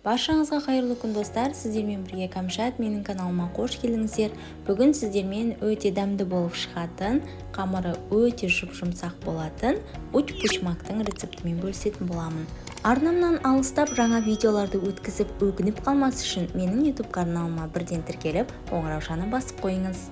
Баршаңызға қайырлы күн достар, сіздермен бірге Кәмшат, менің каналыма қош келдіңіздер. Бүгін сіздермен өте дәмді болып шығатын, қамыры өте жұмсақ болатын уч-пучмактың рецептімен бөлісетін боламын. Арнамнан алыстап жаңа видеоларды өткізіп өкініп қалмас үшін менің YouTube каналыма бірден тіркеліп, қоңыраушаны басып қойыңыз.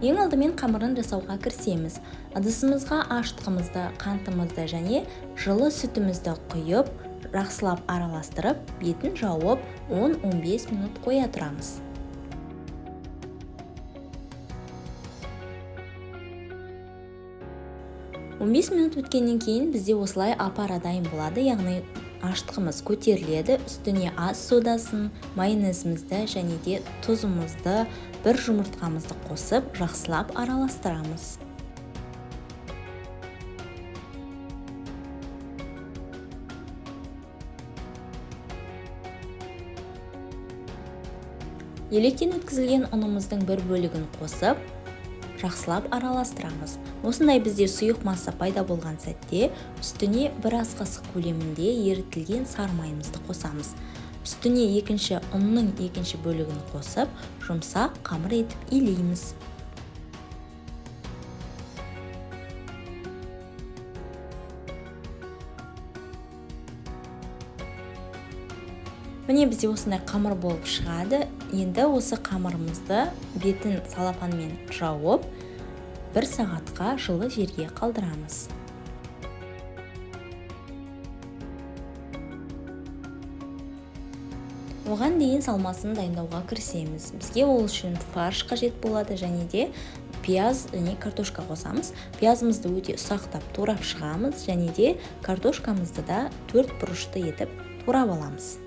Ең алдымен қамырын жасауға кірісеміз. Ыдысымызға аштығымызды, қантымызды және жылы сүтімізді құйып, жақсылап араластырып, бетін жауып 10-15 минут қоя тұрамыз. Минут өткеннен кейін бізде осылай апара дайын болады, яғни аштығымыз көтеріледі. Үстіне аз содасын, майонезімізді және де тұзымызды, бір жұмыртқамызды қосып, жақсылап араластырамыз. Електен өткізілген ұнымыздың бір бөлігін қосып, жақсылап араластырамыз. Осындай бізде сұйық масса пайда болған сәтте, үстіне бір ас қасық көлемінде ерітілген сары майымызды қосамыз. Үстіне ұнның екінші бөлігін қосып, жұмсақ қамыр етіп илейміз. Міне бізде осындай қамыр болып шығады. Енді осы қамырымызды бетін салапанмен жауып, 1 сағатқа жылы жерге қалдырамыз. Оған дейін салмасын дайындауға кірісеміз. Бізге ол үшін фарш қажет болады және де пияз және картошка қосамыз. Пиязымызды өте ұсақтап турап шығамыз және де картошкамызды да 4 бұрышты етіп турап аламыз.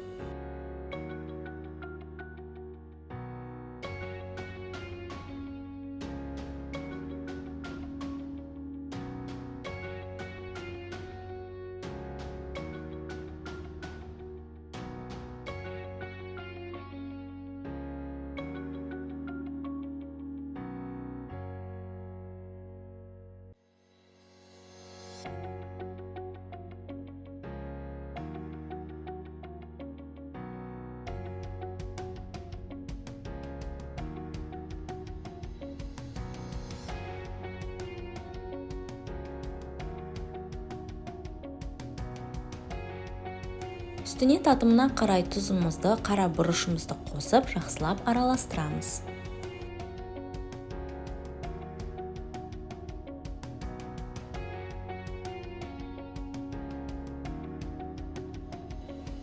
Үстіне татымына қарай тұзымызды, қара бұрышымызды қосып, жақсылап араластырамыз.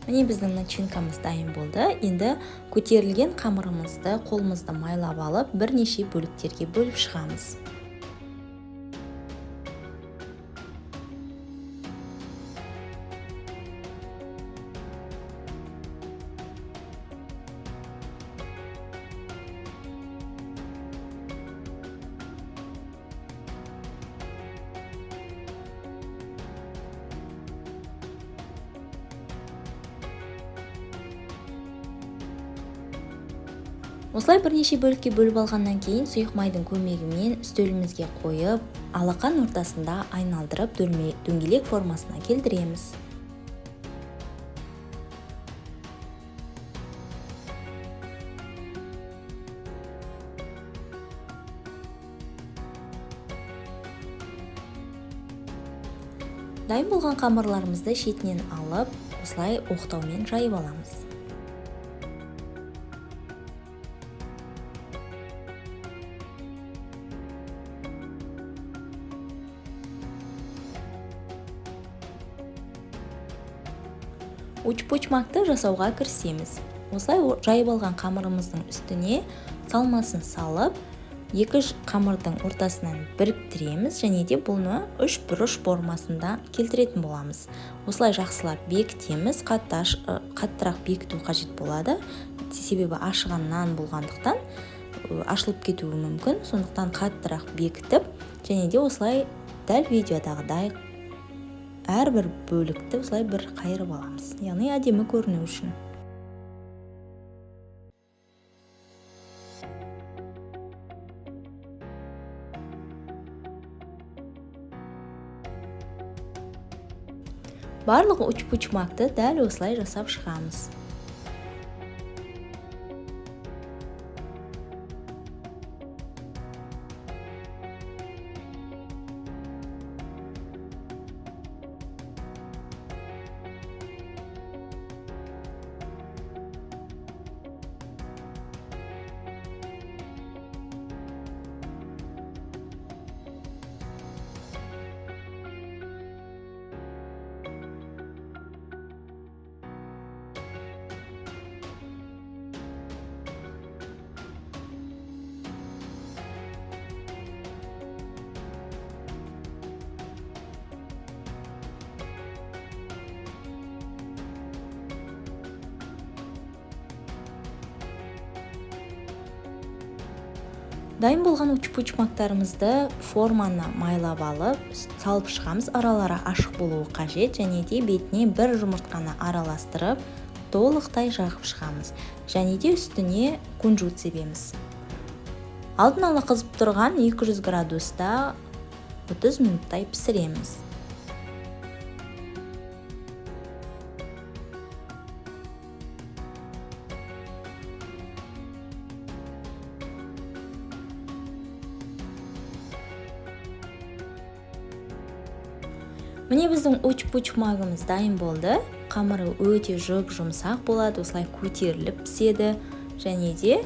Міне біздің начинкамыз дайын болды. Енді көтерілген қамырымызды қолымызды майлап алып, бірнеше бөліктерге бөліп шығамыз. Осылай бірнеше бөлікке бөліп алғаннан кейін сұйық майдың көмегімен үстелімізге қойып, алақан ортасында айналдырып дөңгелек формасына келтіреміз. Дайын болған қамырларымызды шетінен алып, осылай оқтаумен жайып аламыз. Уч-пучмакты жасауға кірісеміз. Осылай жайып алған қамырымыздың үстіне салмасын салып, 2 қамырдың ортасынан біріктіреміз және де бұны 3 бұрыш формасында келтіретін боламыз. Осылай жақсылап бекітеміз, қаттырақ бекіту қажет болады. Себебі ашығаннан болғандықтан ашылып кетуі мүмкін. Сондықтан қаттырақ бекітіп және де осылай дәл видеодағыдай әрбір бөлікті осылай бір қайырып аламыз. Яғни әдемі көріну үшін. Барлығы уч-пучмакты дәл осылай жасап шығамыз. Дайын болған уч пучмактарымызды форманы майлап алып, салып шығамыз. Аралары ашық болуы қажет, және де бетіне бір жұмыртқаны араластырып, толықтай жағып шығамыз. Және де үстіне кунжут себеміз. Алдын ала қызып тұрған 200 градуста 30 минуттай пісіреміз. Міне біздің уч пучмагымыз дайын болды. Қамыры өте жұмсақ болады, осылай көтеріліп піседі, және де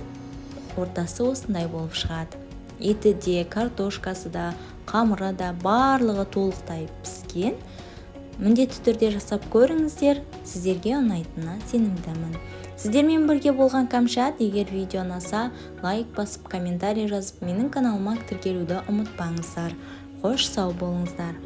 ортасы осындай болып шығады. Еті де, картошкасы да, қамыры да барлығы толықтай піскен. Міндетті түрде жасап көріңіздер, сіздерге ұнайтынына сенімдімін. Сіздермен бірге болған Камшат. Егер видео ұнаса, лайк басып, комментарий жазып, менің каналыма тіркелуді ұмытпаңыздар. Қош сау болыңыздар.